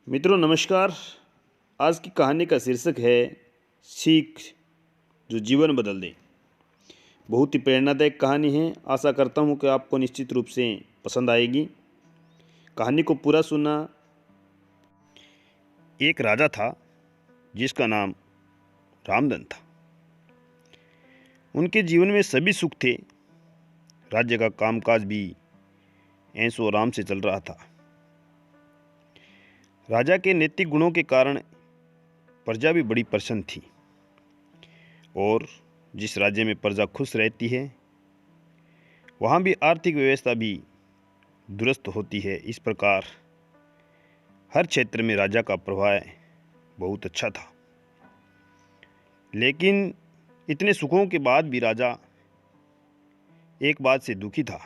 मित्रों नमस्कार। आज की कहानी का शीर्षक है सीख जो जीवन बदल दे। बहुत ही प्रेरणादायक कहानी है। आशा करता हूँ कि आपको निश्चित रूप से पसंद आएगी। कहानी को पूरा सुना। एक राजा था जिसका नाम रामधन था। उनके जीवन में सभी सुख थे। राज्य का कामकाज भी ऐशो आराम से चल रहा था। राजा के नैतिक गुणों के कारण प्रजा भी बड़ी प्रसन्न थी, और जिस राज्य में प्रजा खुश रहती है वहाँ भी आर्थिक व्यवस्था भी दुरुस्त होती है। इस प्रकार हर क्षेत्र में राजा का प्रभाव बहुत अच्छा था। लेकिन इतने सुखों के बाद भी राजा एक बात से दुखी था,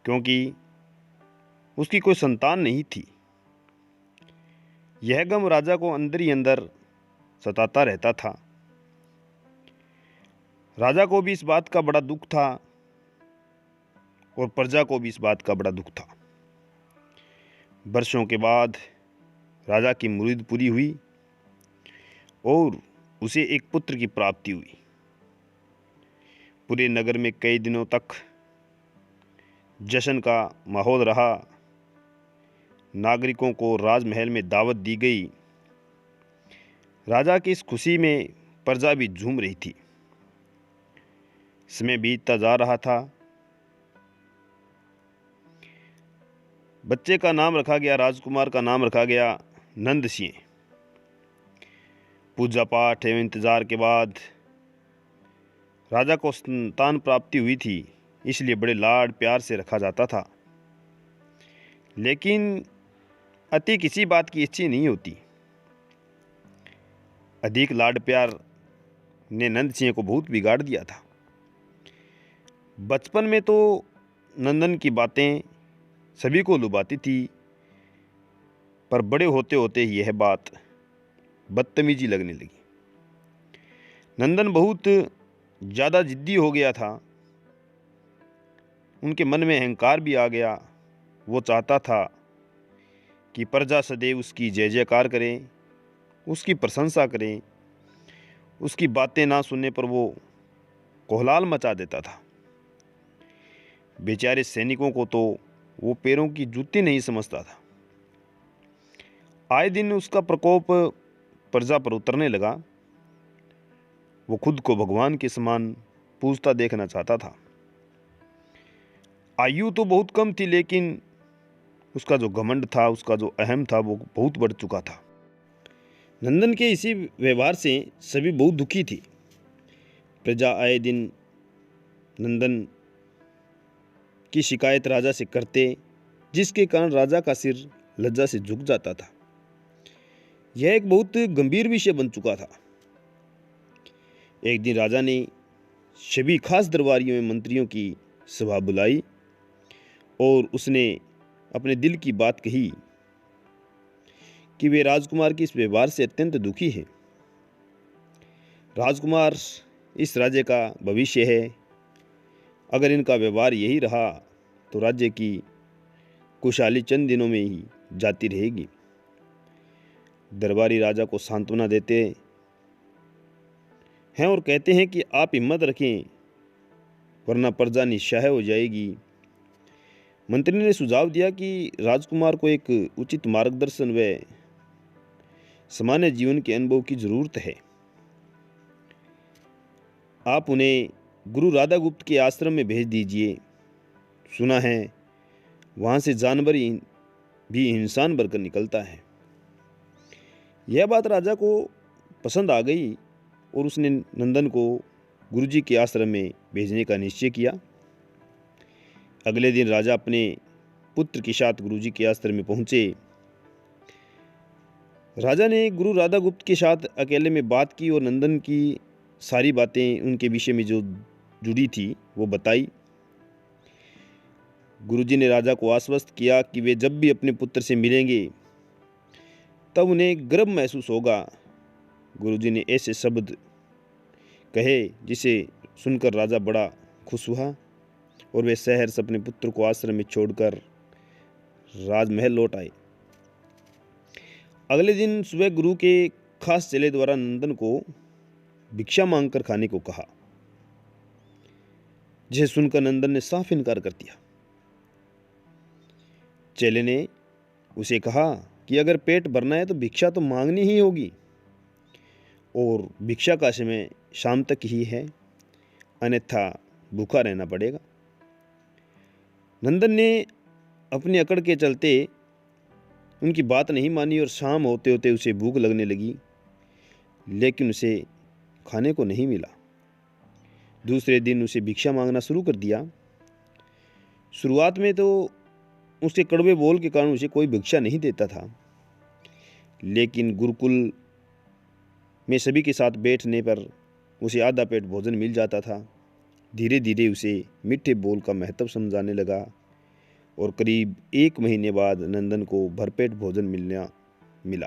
क्योंकि उसकी कोई संतान नहीं थी। यह गम राजा को अंदर ही अंदर सताता रहता था। राजा को भी इस बात का बड़ा दुख था और प्रजा को भी इस बात का बड़ा दुख था। वर्षों के बाद राजा की मुरीद पूरी हुई और उसे एक पुत्र की प्राप्ति हुई। पूरे नगर में कई दिनों तक जश्न का माहौल रहा। नागरिकों को राजमहल में दावत दी गई। राजा की इस खुशी में प्रजा भी झूम रही थी। समय बीतता जा रहा था। बच्चे का नाम रखा गया, राजकुमार का नाम रखा गया नंद सिंह। पूजा पाठ एवं इंतजार के बाद राजा को संतान प्राप्ति हुई थी, इसलिए बड़े लाड प्यार से रखा जाता था। लेकिन अति किसी बात की अच्छी नहीं होती। अधिक लाड प्यार ने नंद सिंह को बहुत बिगाड़ दिया था। बचपन में तो नंदन की बातें सभी को लुभाती थी, पर बड़े होते होते ही यह बात बदतमीजी लगने लगी। नंदन बहुत ज़्यादा जिद्दी हो गया था। उनके मन में अहंकार भी आ गया। वो चाहता था कि प्रजा सदैव उसकी जय जयकार करें, उसकी प्रशंसा करें। उसकी बातें ना सुनने पर वो कोहलाल मचा देता था। बेचारे सैनिकों को तो वो पैरों की जूती नहीं समझता था। आए दिन उसका प्रकोप प्रजा पर उतरने लगा। वो खुद को भगवान के समान पूजता देखना चाहता था। आयु तो बहुत कम थी, लेकिन उसका जो घमंड था, उसका जो अहम था, वो बहुत बढ़ चुका था। नंदन के इसी व्यवहार से सभी बहुत दुखी थी। प्रजा आए दिन नंदन की शिकायत राजा से करते, जिसके कारण राजा का सिर लज्जा से झुक जाता था। यह एक बहुत गंभीर विषय बन चुका था। एक दिन राजा ने सभी खास दरबारियों में मंत्रियों की सभा बुलाई और उसने अपने दिल की बात कही कि वे राजकुमार के इस व्यवहार से अत्यंत दुखी हैं। राजकुमार इस राज्य का भविष्य है। अगर इनका व्यवहार यही रहा तो राज्य की खुशहाली चंद दिनों में ही जाती रहेगी। दरबारी राजा को सांत्वना देते हैं और कहते हैं कि आप हिम्मत रखें, वरना प्रजा निस्सहाय हो जाएगी। मंत्री ने सुझाव दिया कि राजकुमार को एक उचित मार्गदर्शन व सामान्य जीवन के अनुभव की जरूरत है। आप उन्हें गुरु राधागुप्त के आश्रम में भेज दीजिए। सुना है वहाँ से जानवर भी इंसान बनकर निकलता है। यह बात राजा को पसंद आ गई और उसने नंदन को गुरुजी के आश्रम में भेजने का निश्चय किया। अगले दिन राजा अपने पुत्र के साथ गुरुजी के आश्रम में पहुंचे। राजा ने गुरु राधागुप्त के साथ अकेले में बात की और नंदन की सारी बातें उनके विषय में जो जुड़ी थी वो बताई। गुरुजी ने राजा को आश्वस्त किया कि वे जब भी अपने पुत्र से मिलेंगे तब उन्हें गर्व महसूस होगा। गुरुजी ने ऐसे शब्द कहे जिसे सुनकर राजा बड़ा खुश हुआ और वे शहर से अपने पुत्र को आश्रम में छोड़कर राजमहल लौट आए। अगले दिन सुबह गुरु के खास चेले द्वारा नंदन को भिक्षा मांगकर खाने को कहा, जिसे सुनकर नंदन ने साफ इनकार कर दिया। चेले ने उसे कहा कि अगर पेट भरना है तो भिक्षा तो मांगनी ही होगी, और भिक्षा का समय शाम तक ही है, अन्यथा भूखा रहना पड़ेगा। नंदन ने अपनी अकड़ के चलते उनकी बात नहीं मानी और शाम होते होते उसे भूख लगने लगी, लेकिन उसे खाने को नहीं मिला। दूसरे दिन उसे भिक्षा मांगना शुरू कर दिया। शुरुआत में तो उसके कड़वे बोल के कारण उसे कोई भिक्षा नहीं देता था, लेकिन गुरुकुल में सभी के साथ बैठने पर उसे आधा पेट भोजन मिल जाता था। धीरे धीरे उसे मीठे बोल का महत्व समझाने लगा और करीब 1 महीने बाद नंदन को भरपेट भोजन मिला,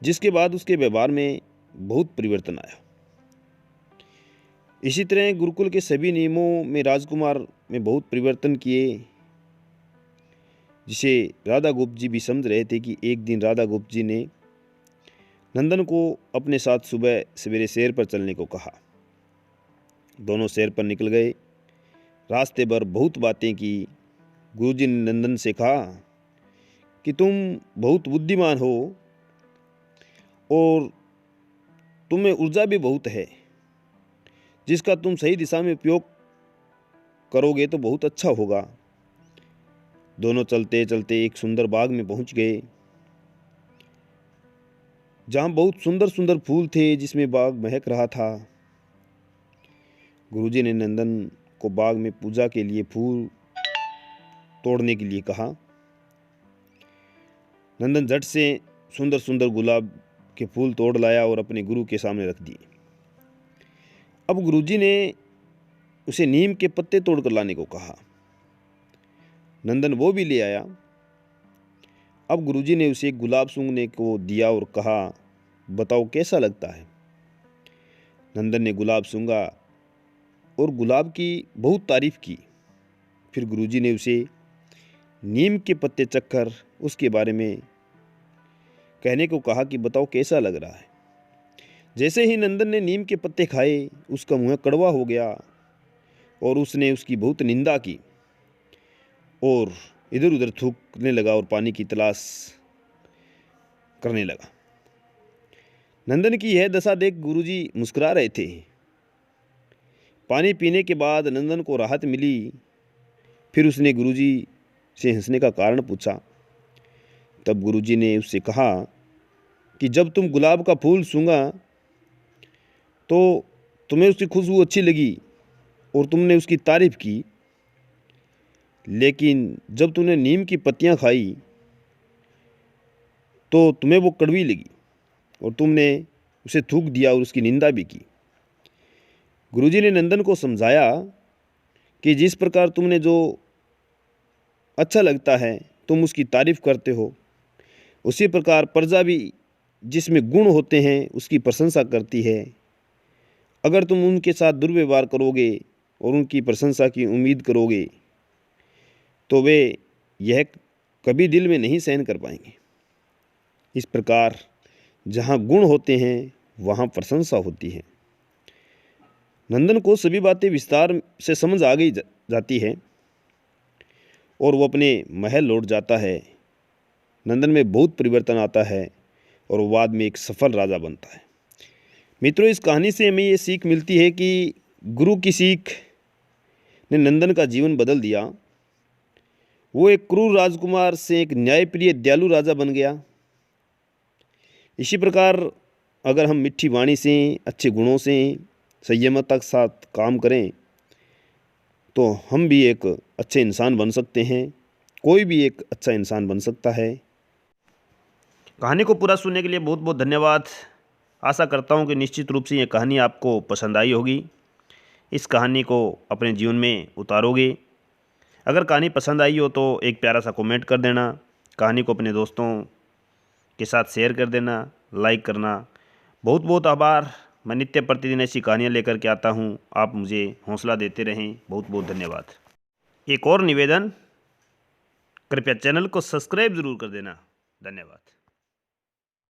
जिसके बाद उसके व्यवहार में बहुत परिवर्तन आया। इसी तरह गुरुकुल के सभी नियमों में राजकुमार में बहुत परिवर्तन किए, जिसे राधा गुप्त जी भी समझ रहे थे कि एक दिन राधा गुप्त जी ने नंदन को अपने साथ सुबह सवेरे सैर पर चलने को कहा। दोनों सैर पर निकल गए। रास्ते भर बहुत बातें की। गुरुजी ने नंदन से कहा कि तुम बहुत बुद्धिमान हो और तुम्हें ऊर्जा भी बहुत है, जिसका तुम सही दिशा में उपयोग करोगे तो बहुत अच्छा होगा। दोनों चलते चलते एक सुंदर बाग में पहुंच गए, जहां बहुत सुंदर सुंदर फूल थे, जिसमें बाग महक रहा था। गुरुजी ने नंदन को बाग में पूजा के लिए फूल तोड़ने के लिए कहा। नंदन झट से सुंदर सुंदर गुलाब के फूल तोड़ लाया और अपने गुरु के सामने रख दिए। अब गुरुजी ने उसे नीम के पत्ते तोड़कर लाने को कहा। नंदन वो भी ले आया। अब गुरुजी ने उसे गुलाब सूंघने को दिया और कहा, बताओ कैसा लगता है। नंदन ने गुलाब सूंघा और गुलाब की बहुत तारीफ की। फिर गुरुजी ने उसे नीम के पत्ते चखकर उसके बारे में कहने को कहा कि बताओ कैसा लग रहा है। जैसे ही नंदन ने नीम के पत्ते खाए, उसका मुंह कड़वा हो गया और उसने उसकी बहुत निंदा की और इधर उधर थूकने लगा और पानी की तलाश करने लगा। नंदन की यह दशा देख गुरुजी मुस्कुरा रहे थे। पानी पीने के बाद नंदन को राहत मिली। फिर उसने गुरुजी से हंसने का कारण पूछा। तब गुरुजी ने उससे कहा कि जब तुम गुलाब का फूल सूंघा तो तुम्हें उसकी खुशबू अच्छी लगी और तुमने उसकी तारीफ की, लेकिन जब तुमने नीम की पत्तियां खाई तो तुम्हें वो कड़वी लगी और तुमने उसे थूक दिया और उसकी निंदा भी की। गुरुजी ने नंदन को समझाया कि जिस प्रकार तुमने जो अच्छा लगता है तुम उसकी तारीफ करते हो, उसी प्रकार प्रजा भी जिसमें गुण होते हैं उसकी प्रशंसा करती है। अगर तुम उनके साथ दुर्व्यवहार करोगे और उनकी प्रशंसा की उम्मीद करोगे तो वे यह कभी दिल में नहीं सहन कर पाएंगे। इस प्रकार जहाँ गुण होते हैं वहाँ प्रशंसा होती है। नंदन को सभी बातें विस्तार से समझ आ गई जाती है और वो अपने महल लौट जाता है। नंदन में बहुत परिवर्तन आता है और वो बाद में एक सफल राजा बनता है। मित्रों, इस कहानी से हमें ये सीख मिलती है कि गुरु की सीख ने नंदन का जीवन बदल दिया। वो एक क्रूर राजकुमार से एक न्यायप्रिय दयालु राजा बन गया। इसी प्रकार अगर हम मीठी वाणी से, अच्छे गुणों से, संयमता के साथ काम करें तो हम भी एक अच्छे इंसान बन सकते हैं। कोई भी एक अच्छा इंसान बन सकता है। कहानी को पूरा सुनने के लिए बहुत बहुत धन्यवाद। आशा करता हूँ कि निश्चित रूप से ये कहानी आपको पसंद आई होगी। इस कहानी को अपने जीवन में उतारोगे। अगर कहानी पसंद आई हो तो एक प्यारा सा कमेंट कर देना। कहानी को अपने दोस्तों के साथ शेयर कर देना, लाइक करना। बहुत बहुत आभार। मैं नित्य प्रतिदिन ऐसी कहानियाँ लेकर के आता हूँ। आप मुझे हौसला देते रहें। बहुत बहुत धन्यवाद। एक और निवेदन, कृपया चैनल को सब्सक्राइब ज़रूर कर देना। धन्यवाद।